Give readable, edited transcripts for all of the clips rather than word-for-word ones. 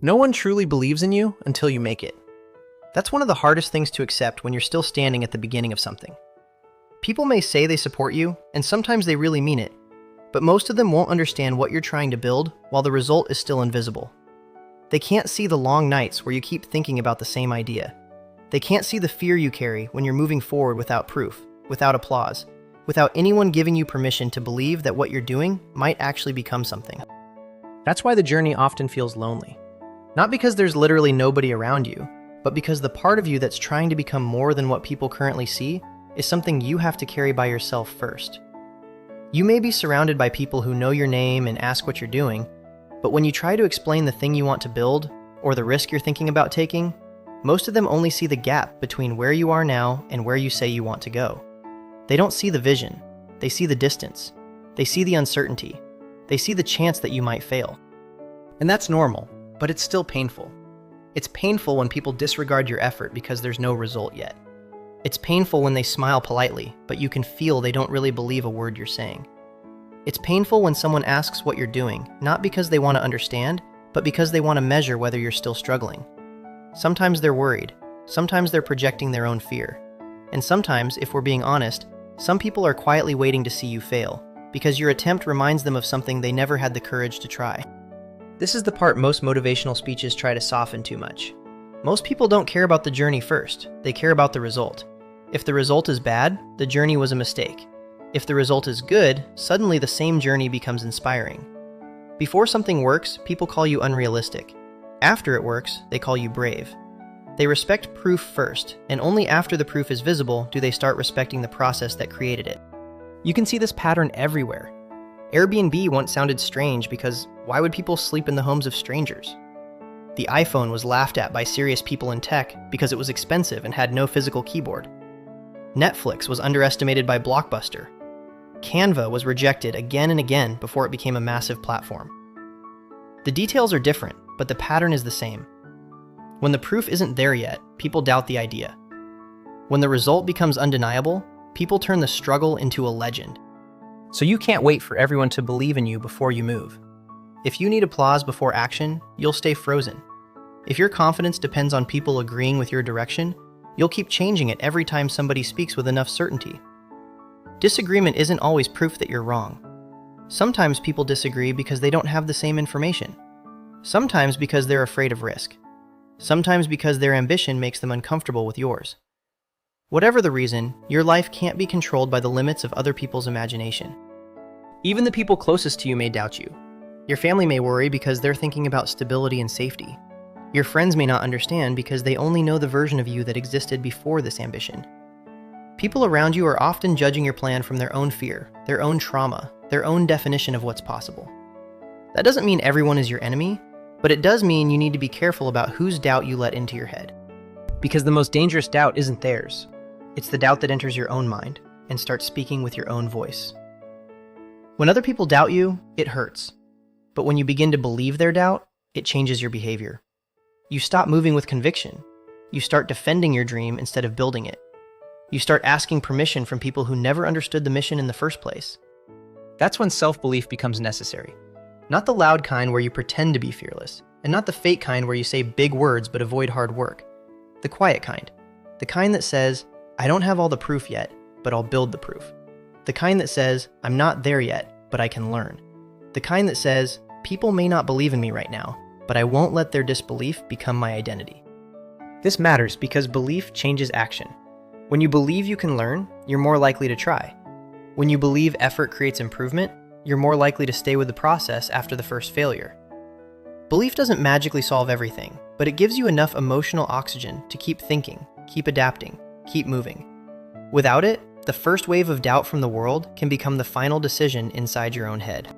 No one truly believes in you until you make it. That's one of the hardest things to accept when you're still standing at the beginning of something. People may say they support you, and sometimes they really mean it, but most of them won't understand what you're trying to build while the result is still invisible. They can't see the long nights where you keep thinking about the same idea. They can't see the fear you carry when you're moving forward without proof, without applause, without anyone giving you permission to believe that what you're doing might actually become something. That's why the journey often feels lonely. Not because there's literally nobody around you, but because the part of you that's trying to become more than what people currently see is something you have to carry by yourself first. You may be surrounded by people who know your name and ask what you're doing, but when you try to explain the thing you want to build, or the risk you're thinking about taking, most of them only see the gap between where you are now and where you say you want to go. They don't see the vision, they see the distance, they see the uncertainty, they see the chance that you might fail. And that's normal, but it's still painful. It's painful when people disregard your effort because there's no result yet. It's painful when they smile politely, but you can feel they don't really believe a word you're saying. It's painful when someone asks what you're doing, not because they want to understand, but because they want to measure whether you're still struggling. Sometimes they're worried, sometimes they're projecting their own fear. And sometimes, if we're being honest, some people are quietly waiting to see you fail, because your attempt reminds them of something they never had the courage to try. This is the part most motivational speeches try to soften too much. Most people don't care about the journey first, they care about the result. If the result is bad, the journey was a mistake. If the result is good, suddenly the same journey becomes inspiring. Before something works, people call you unrealistic. After it works, they call you brave. They respect proof first, and only after the proof is visible do they start respecting the process that created it. You can see this pattern everywhere. Airbnb once sounded strange because why would people sleep in the homes of strangers? The iPhone was laughed at by serious people in tech because it was expensive and had no physical keyboard. Netflix was underestimated by Blockbuster. Canva was rejected again and again before it became a massive platform. The details are different, but the pattern is the same. When the proof isn't there yet, people doubt the idea. When the result becomes undeniable, people turn the struggle into a legend. So you can't wait for everyone to believe in you before you move. If you need applause before action, you'll stay frozen. If your confidence depends on people agreeing with your direction, you'll keep changing it every time somebody speaks with enough certainty. Disagreement isn't always proof that you're wrong. Sometimes people disagree because they don't have the same information. Sometimes because they're afraid of risk. Sometimes because their ambition makes them uncomfortable with yours. Whatever the reason, your life can't be controlled by the limits of other people's imagination. Even the people closest to you may doubt you. Your family may worry because they're thinking about stability and safety. Your friends may not understand because they only know the version of you that existed before this ambition. People around you are often judging your plan from their own fear, their own trauma, their own definition of what's possible. That doesn't mean everyone is your enemy, but it does mean you need to be careful about whose doubt you let into your head. Because the most dangerous doubt isn't theirs. It's the doubt that enters your own mind and starts speaking with your own voice. When other people doubt you, it hurts. But when you begin to believe their doubt, it changes your behavior. You stop moving with conviction. You start defending your dream instead of building it. You start asking permission from people who never understood the mission in the first place. That's when self-belief becomes necessary. Not the loud kind where you pretend to be fearless, and not the fake kind where you say big words but avoid hard work. The quiet kind. The kind that says, I don't have all the proof yet, but I'll build the proof. The kind that says, I'm not there yet, but I can learn. The kind that says, people may not believe in me right now, but I won't let their disbelief become my identity. This matters because belief changes action. When you believe you can learn, you're more likely to try. When you believe effort creates improvement, you're more likely to stay with the process after the first failure. Belief doesn't magically solve everything, but it gives you enough emotional oxygen to keep thinking, keep adapting, keep moving. Without it, the first wave of doubt from the world can become the final decision inside your own head.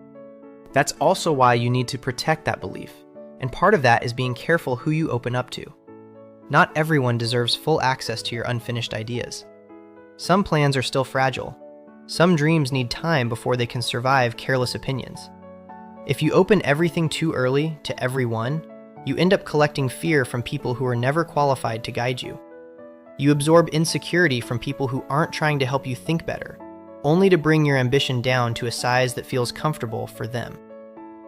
That's also why you need to protect that belief, and part of that is being careful who you open up to. Not everyone deserves full access to your unfinished ideas. Some plans are still fragile. Some dreams need time before they can survive careless opinions. If you open everything too early to everyone, you end up collecting fear from people who are never qualified to guide you. You absorb insecurity from people who aren't trying to help you think better, only to bring your ambition down to a size that feels comfortable for them.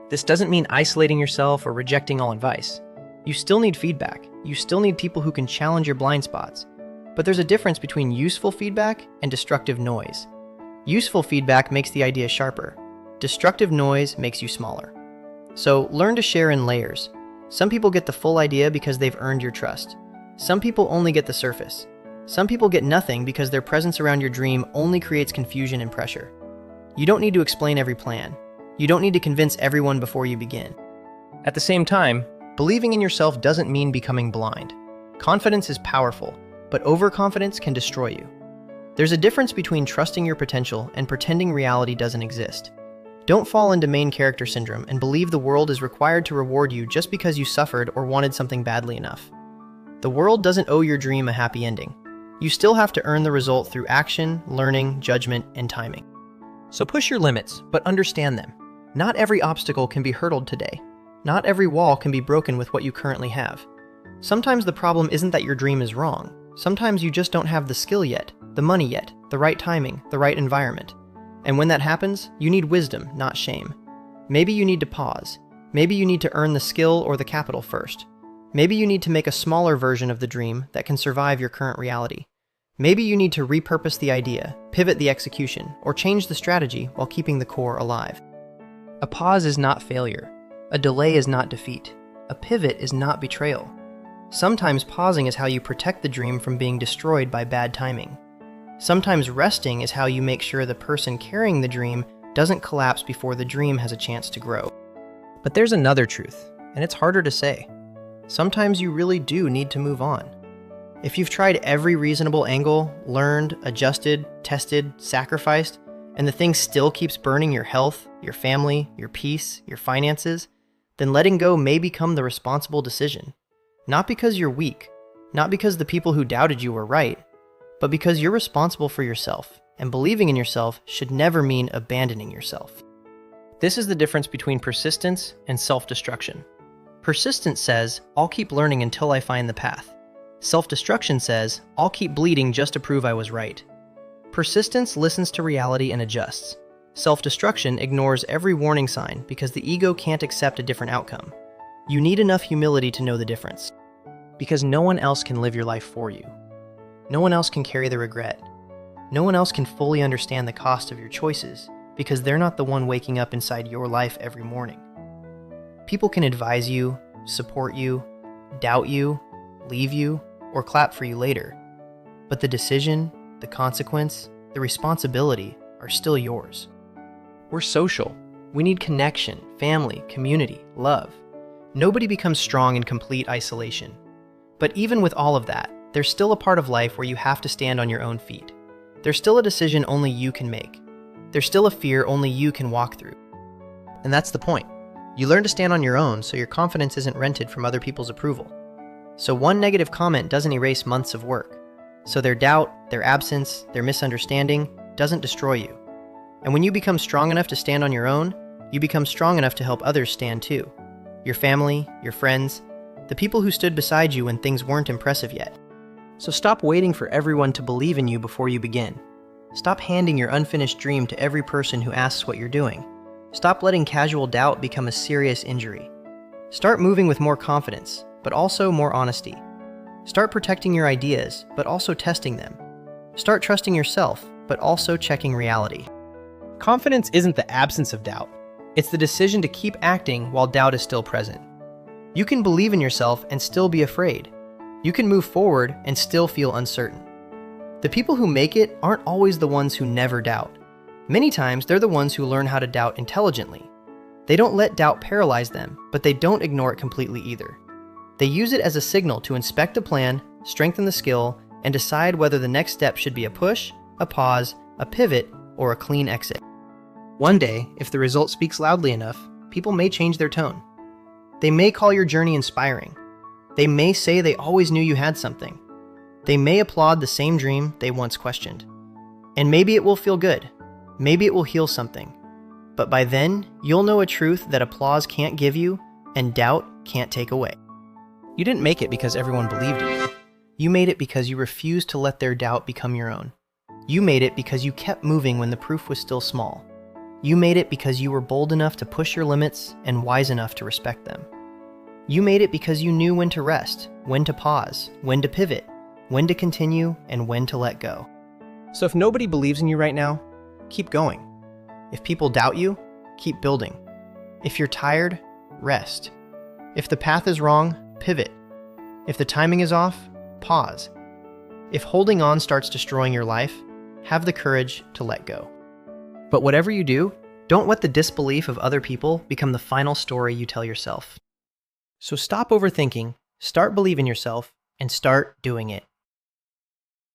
This doesn't mean isolating yourself or rejecting all advice. You still need feedback. You still need people who can challenge your blind spots. But there's a difference between useful feedback and destructive noise. Useful feedback makes the idea sharper. Destructive noise makes you smaller. So learn to share in layers. Some people get the full idea because they've earned your trust. Some people only get the surface. Some people get nothing because their presence around your dream only creates confusion and pressure. You don't need to explain every plan. You don't need to convince everyone before you begin. At the same time, believing in yourself doesn't mean becoming blind. Confidence is powerful, but overconfidence can destroy you. There's a difference between trusting your potential and pretending reality doesn't exist. Don't fall into main character syndrome and believe the world is required to reward you just because you suffered or wanted something badly enough. The world doesn't owe your dream a happy ending. You still have to earn the result through action, learning, judgment, and timing. So push your limits, but understand them. Not every obstacle can be hurdled today. Not every wall can be broken with what you currently have. Sometimes the problem isn't that your dream is wrong. Sometimes you just don't have the skill yet, the money yet, the right timing, the right environment. And when that happens, you need wisdom, not shame. Maybe you need to pause. Maybe you need to earn the skill or the capital first. Maybe you need to make a smaller version of the dream that can survive your current reality. Maybe you need to repurpose the idea, pivot the execution, or change the strategy while keeping the core alive. A pause is not failure. A delay is not defeat. A pivot is not betrayal. Sometimes pausing is how you protect the dream from being destroyed by bad timing. Sometimes resting is how you make sure the person carrying the dream doesn't collapse before the dream has a chance to grow. But there's another truth, and it's harder to say. Sometimes you really do need to move on. If you've tried every reasonable angle, learned, adjusted, tested, sacrificed, and the thing still keeps burning your health, your family, your peace, your finances, then letting go may become the responsible decision. Not because you're weak, not because the people who doubted you were right, but because you're responsible for yourself, and believing in yourself should never mean abandoning yourself. This is the difference between persistence and self-destruction. Persistence says, I'll keep learning until I find the path. Self-destruction says, I'll keep bleeding just to prove I was right. Persistence listens to reality and adjusts. Self-destruction ignores every warning sign because the ego can't accept a different outcome. You need enough humility to know the difference. Because no one else can live your life for you. No one else can carry the regret. No one else can fully understand the cost of your choices because they're not the one waking up inside your life every morning. People can advise you, support you, doubt you, leave you, or clap for you later. But the decision, the consequence, the responsibility are still yours. We're social. We need connection, family, community, love. Nobody becomes strong in complete isolation. But even with all of that, there's still a part of life where you have to stand on your own feet. There's still a decision only you can make. There's still a fear only you can walk through. And that's the point. You learn to stand on your own so your confidence isn't rented from other people's approval. So one negative comment doesn't erase months of work. So their doubt, their absence, their misunderstanding doesn't destroy you. And when you become strong enough to stand on your own, you become strong enough to help others stand too. Your family, your friends, the people who stood beside you when things weren't impressive yet. So stop waiting for everyone to believe in you before you begin. Stop handing your unfinished dream to every person who asks what you're doing. Stop letting casual doubt become a serious injury. Start moving with more confidence, but also more honesty. Start protecting your ideas, but also testing them. Start trusting yourself, but also checking reality. Confidence isn't the absence of doubt. It's the decision to keep acting while doubt is still present. You can believe in yourself and still be afraid. You can move forward and still feel uncertain. The people who make it aren't always the ones who never doubt. Many times, they're the ones who learn how to doubt intelligently. They don't let doubt paralyze them, but they don't ignore it completely either. They use it as a signal to inspect the plan, strengthen the skill, and decide whether the next step should be a push, a pause, a pivot, or a clean exit. One day, if the result speaks loudly enough, people may change their tone. They may call your journey inspiring. They may say they always knew you had something. They may applaud the same dream they once questioned. And maybe it will feel good. Maybe it will heal something. But by then, you'll know a truth that applause can't give you and doubt can't take away. You didn't make it because everyone believed in you. You made it because you refused to let their doubt become your own. You made it because you kept moving when the proof was still small. You made it because you were bold enough to push your limits and wise enough to respect them. You made it because you knew when to rest, when to pause, when to pivot, when to continue, and when to let go. So if nobody believes in you right now, keep going. If people doubt you, keep building. If you're tired, rest. If the path is wrong, pivot. If the timing is off, pause. If holding on starts destroying your life, have the courage to let go. But whatever you do, don't let the disbelief of other people become the final story you tell yourself. So stop overthinking, start believing yourself, and start doing it.